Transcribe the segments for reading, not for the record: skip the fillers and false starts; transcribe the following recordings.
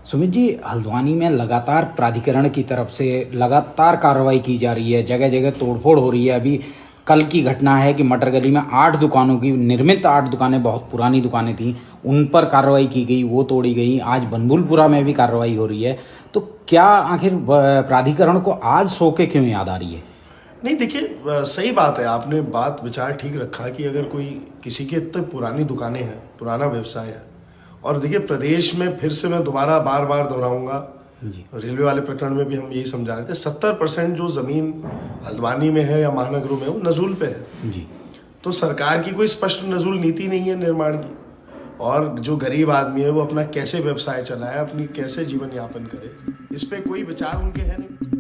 सुमित जी, हल्द्वानी में लगातार प्राधिकरण की तरफ से लगातार कार्रवाई की जा रही है, जगह जगह तोड़फोड़ हो रही है। अभी कल की घटना है कि मटर गली में 8 दुकानों की निर्मित 8 दुकानें, बहुत पुरानी दुकानें थीं, उन पर कार्रवाई की गई, वो तोड़ी गई। आज बनभूलपुरा में भी कार्रवाई हो रही है। तो क्या आखिर प्राधिकरण को आज सो के क्यों याद आ रही है? नहीं, देखिए, सही बात है, आपने बात विचार ठीक रखा कि अगर कोई किसी की इतनी पुरानी दुकानें हैं, पुराना व्यवसाय है, और देखिए प्रदेश में फिर से मैं दोबारा बार बार दोहराऊंगा, रेलवे वाले प्रकरण में भी हम यही समझा रहे थे, 70% जो जमीन हल्द्वानी में है या महानगरों में, वो नजूल पे है जी। तो सरकार की कोई स्पष्ट नजूल नीति नहीं है निर्माण की, और जो गरीब आदमी है वो अपना कैसे व्यवसाय चलाए, अपनी कैसे जीवन यापन करे, इस पे कोई विचार उनके है नहीं।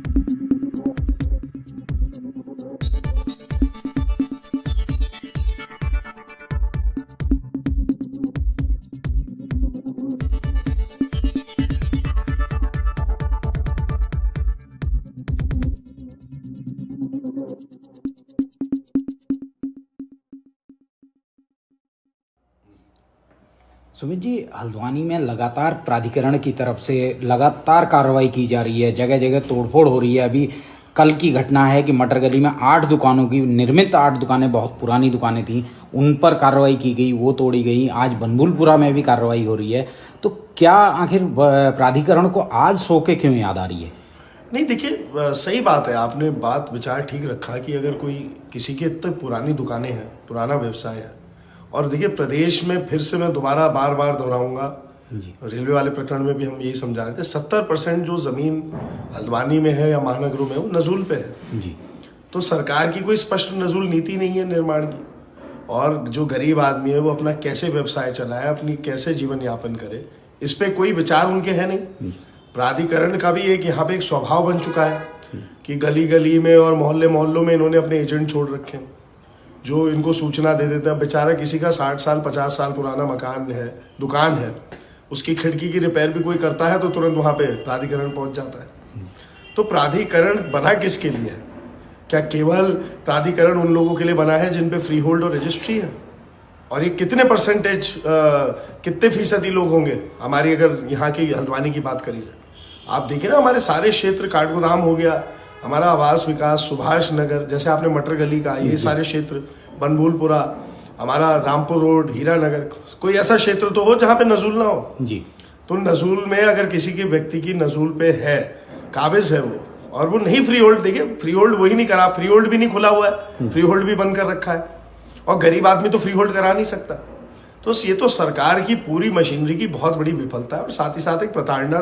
सुमित जी, हल्द्वानी में लगातार प्राधिकरण की तरफ से लगातार कार्रवाई की जा रही है, जगह जगह तोड़फोड़ हो रही है। अभी कल की घटना है कि मटर गली में 8 दुकानों की निर्मित 8 दुकानें, बहुत पुरानी दुकानें थीं, उन पर कार्रवाई की गई, वो तोड़ी गई। आज बनभूलपुरा में भी कार्रवाई हो रही है। तो क्या आखिर प्राधिकरण को आज सो के क्यों याद आ रही है? नहीं, देखिए, सही बात है, आपने बात विचार ठीक रखा कि अगर कोई किसी की इतनी पुरानी दुकानें हैं, पुराना व्यवसाय है, और देखिए प्रदेश में फिर से मैं दोबारा बार बार दोहराऊंगा, रेलवे वाले प्रकरण में भी हम यही समझा रहे थे, 70% जो जमीन हल्द्वानी में है या महानगरों में, वो नजूल पे है जी। तो सरकार की कोई स्पष्ट नजूल नीति नहीं है निर्माण की, और जो गरीब आदमी है वो अपना कैसे व्यवसाय चलाए, अपनी कैसे जीवन यापन करे, इस पे कोई विचार उनके है नहीं। प्राधिकरण का भी एक यहाँ पे एक स्वभाव बन चुका है कि गली गली में और मोहल्ले मोहल्लों में इन्होंने अपने एजेंट छोड़ रखे हैं, जो इनको सूचना दे देता है। बेचारा किसी का 60 साल 50 साल पुराना मकान है, दुकान है, उसकी खिड़की की रिपेयर भी कोई करता है तो तुरंत वहाँ पे प्राधिकरण पहुँच जाता है। तो प्राधिकरण बना किसके लिए है? क्या केवल प्राधिकरण उन लोगों के लिए बना है जिन पे फ्री होल्ड और रजिस्ट्री है? और ये कितने परसेंटेज, कितने फीसदी लोग होंगे हमारी, अगर यहाँ की हल्द्वानी की बात करी जाए? आप देखिए ना, हमारे सारे क्षेत्र, काठगोदाम हो गया, हमारा आवास विकास, सुभाष नगर, जैसे आपने मटर गली का, ये सारे क्षेत्र, बनभूलपुरा, हमारा रामपुर रोड, हीरा नगर, कोई ऐसा क्षेत्र तो हो जहाँ पे नजूल ना हो जी। तो नजूल में अगर किसी की व्यक्ति की नजूल पे है, काबिज है वो, और वो नहीं फ्री होल्ड, देखिए फ्री होल्ड वही नहीं करा, फ्री होल्ड भी नहीं खुला हुआ है, फ्री होल्ड भी बंद कर रखा है, और गरीब आदमी तो फ्री होल्ड करा नहीं सकता। तो ये तो सरकार की पूरी मशीनरी की बहुत बड़ी विफलता है, और साथ ही साथ एक प्रताड़ना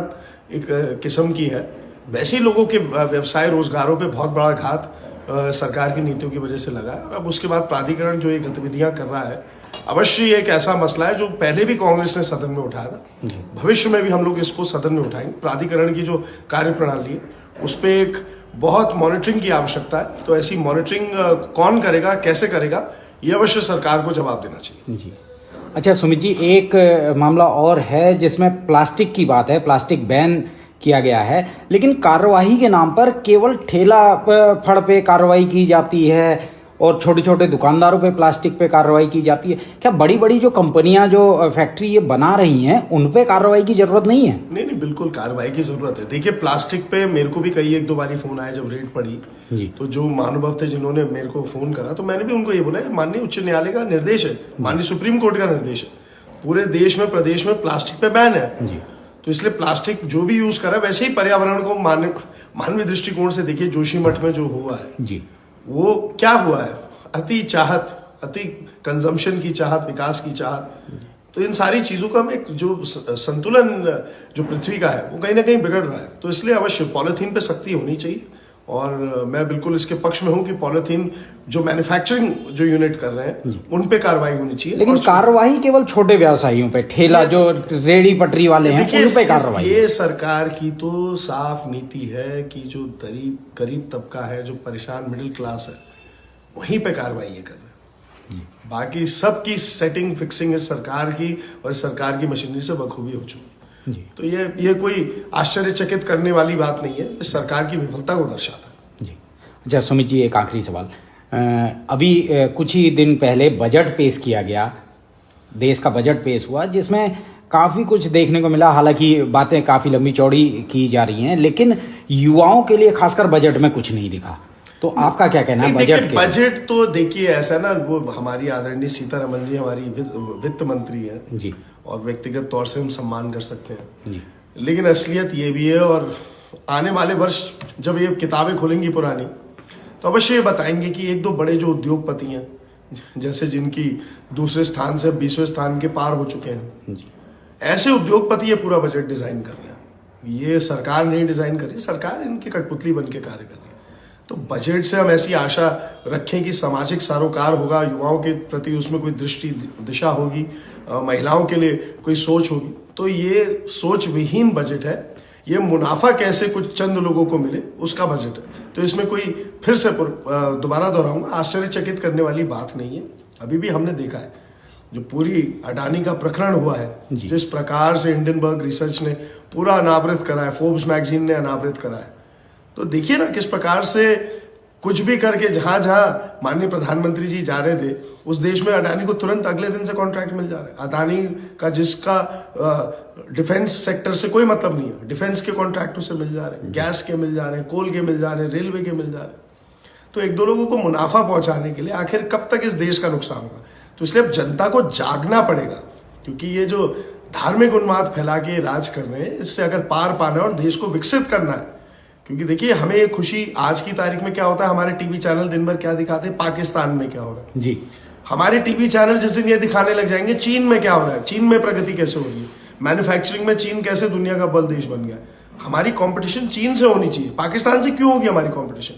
एक किस्म की है। वैसे लोगों के व्यवसाय रोजगारों पे बहुत बड़ा घात सरकार की नीतियों की वजह से लगा है। और अब उसके बाद प्राधिकरण जो ये गतिविधियां कर रहा है, अवश्य ये एक ऐसा मसला है जो पहले भी कांग्रेस ने सदन में उठाया था, भविष्य में भी हम लोग इसको सदन में उठाएंगे। प्राधिकरण की जो कार्य प्रणाली है उस पर एक बहुत मॉनिटरिंग की आवश्यकता है। तो ऐसी मॉनिटरिंग कौन करेगा, कैसे करेगा, ये अवश्य सरकार को जवाब देना चाहिए जी। अच्छा सुमित जी, एक मामला और है जिसमें प्लास्टिक की बात है, प्लास्टिक बैन किया गया है, लेकिन कार्रवाई के नाम पर केवल ठेला फड़ पे कार्रवाई की जाती है और छोटे छोटे दुकानदारों पे प्लास्टिक पे कार्रवाई की जाती है। क्या बड़ी बड़ी जो कंपनियां, जो फैक्ट्री ये बना रही हैं, उन पे कार्रवाई की जरूरत नहीं है? नहीं, बिल्कुल कार्रवाई की जरूरत है। देखिए, प्लास्टिक पे मेरे को भी कई एक दो बारी फोन आया जब रेड पड़ी जी। तो जो महानुभाव थे जिन्होंने मेरे को फोन करा, तो मैंने भी उनको ये बोला, माननीय उच्च न्यायालय का निर्देश है, माननीय सुप्रीम कोर्ट का निर्देश है, पूरे देश में, प्रदेश में प्लास्टिक पे बैन है जी। तो इसलिए प्लास्टिक जो भी यूज करा, वैसे ही पर्यावरण को मानवीय दृष्टिकोण से देखिए, जोशीमठ में जो हुआ है जी, वो क्या हुआ है? अति चाहत, अति कंजम्पशन की चाहत, विकास की चाहत। तो इन सारी चीजों का एक जो संतुलन जो पृथ्वी का है वो कहीं ना कहीं बिगड़ रहा है। तो इसलिए अवश्य पॉलिथीन पे सख्ती होनी चाहिए, और मैं बिल्कुल इसके पक्ष में हूं कि पॉलिथीन जो मैन्युफैक्चरिंग जो यूनिट कर रहे हैं उन पे कार्रवाई होनी चाहिए। लेकिन कार्रवाई केवल छोटे व्यवसायियों पे, ठेला जो रेडी पटरी वाले हैं उन पे कार्रवाई। ये सरकार की तो साफ नीति है कि जो गरीब तबका है, जो परेशान मिडिल क्लास है, वहीं पे कार्रवाई ये कर रहे हैं। बाकी सबकी सेटिंग फिक्सिंग इस सरकार की और इस सरकार की मशीनरी से बखूबी हो चुकी। तो ये कोई आश्चर्यचकित करने वाली बात नहीं है, इस सरकार की विफलता को दर्शाता है जी। अच्छा सुमित जी, एक आखिरी सवाल। अभी कुछ ही दिन पहले बजट पेश किया गया, देश का बजट पेश हुआ, जिसमें काफी कुछ देखने को मिला। हालांकि बातें काफी लंबी चौड़ी की जा रही हैं, लेकिन युवाओं के लिए खासकर बजट में कुछ नहीं दिखा। तो आपका क्या कहना है बजट के? बजट तो देखिए ऐसा ना, वो हमारी आदरणीय सीतारमण जी हमारी वित्त मंत्री है जी, और व्यक्तिगत तौर से हम सम्मान कर सकते हैं जी, लेकिन असलियत ये भी है। और आने वाले वर्ष जब ये किताबें खुलेंगी पुरानी, तो अवश्य ये बताएंगे कि एक दो बड़े जो उद्योगपति हैं, जैसे जिनकी दूसरे स्थान से 20वें स्थान के पार हो चुके हैं, जी, ऐसे उद्योगपति ये पूरा बजट डिजाइन कर रहे हैं। ये सरकार नहीं डिजाइन कर रही, सरकार इनकी कठपुतली बन के कार्य कर रही है। तो बजट से हम ऐसी आशा रखें कि सामाजिक सरोकार होगा, युवाओं के प्रति उसमें कोई दृष्टि दिशा होगी, महिलाओं के लिए कोई सोच होगी। तो ये सोच विहीन बजट है, ये मुनाफा कैसे कुछ चंद लोगों को मिले उसका बजट है। तो इसमें कोई, फिर से दोबारा दोहराऊंगा, आश्चर्यचकित करने वाली बात नहीं है। अभी भी हमने देखा है जो पूरी अडानी का प्रकरण हुआ है, जिस प्रकार से हिंडनबर्ग रिसर्च ने पूरा अनावृत करा है, फोर्ब्स मैगजीन ने अनावृत करा है। तो देखिए ना किस प्रकार से कुछ भी करके जहां जहां माननीय प्रधानमंत्री जी जा रहे थे, उस देश में अडानी को तुरंत अगले दिन से कॉन्ट्रैक्ट मिल जा रहा है। अडानी का जिसका डिफेंस सेक्टर से कोई मतलब नहीं है, डिफेंस के कॉन्ट्रैक्ट उसे मिल जा रहे हैं, गैस के मिल जा रहे हैं, कोल के मिल जा रहे हैं, रेलवे के मिल जा रहे हैं। तो एक दो लोगों को मुनाफा पहुंचाने के लिए आखिर कब तक इस देश का नुकसान होगा? तो इसलिए अब जनता को जागना पड़ेगा, क्योंकि ये जो धार्मिक उन्माद फैला के राज कर रहे हैं, इससे अगर पार पाना है और देश को विकसित करना है। क्योंकि देखिए हमें ये खुशी, आज की तारीख में क्या होता है, हमारे टीवी चैनल दिन भर क्या दिखाते हैं, पाकिस्तान में क्या हो रहा है जी। हमारे टीवी चैनल जिस दिन ये दिखाने लग जाएंगे चीन में क्या हो रहा है, चीन में प्रगति कैसे हो रही है, मैन्युफैक्चरिंग में चीन कैसे दुनिया का बल देश बन गया। हमारी कंपटीशन चीन से होनी चाहिए, पाकिस्तान से क्यों होगी हमारी कंपटीशन?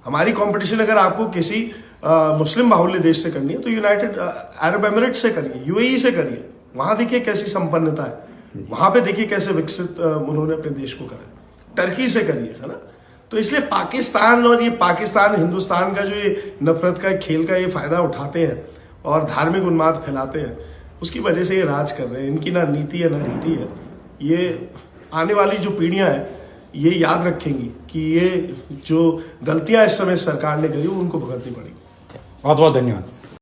हमारी कंपटीशन अगर आपको किसी मुस्लिम बाहुल्य देश से करनी है तो यूनाइटेड अरब एमिरेट से करिए, यूएई से करिए। वहां देखिए कैसी संपन्नता है, वहां पे देखिए कैसे विकसित उन्होंने अपने देश को करा। टर्की से करिए, है ना। तो इसलिए पाकिस्तान और ये पाकिस्तान हिंदुस्तान का जो ये नफरत का खेल का ये फायदा उठाते हैं और धार्मिक उन्माद फैलाते हैं, उसकी वजह से ये राज कर रहे हैं। इनकी ना नीति है ना रीति है। ये आने वाली जो पीढ़ियां हैं ये याद रखेंगी कि ये जो गलतियां इस समय सरकार ने करी उनको भुगतनी पड़ेगी। बहुत बहुत धन्यवाद।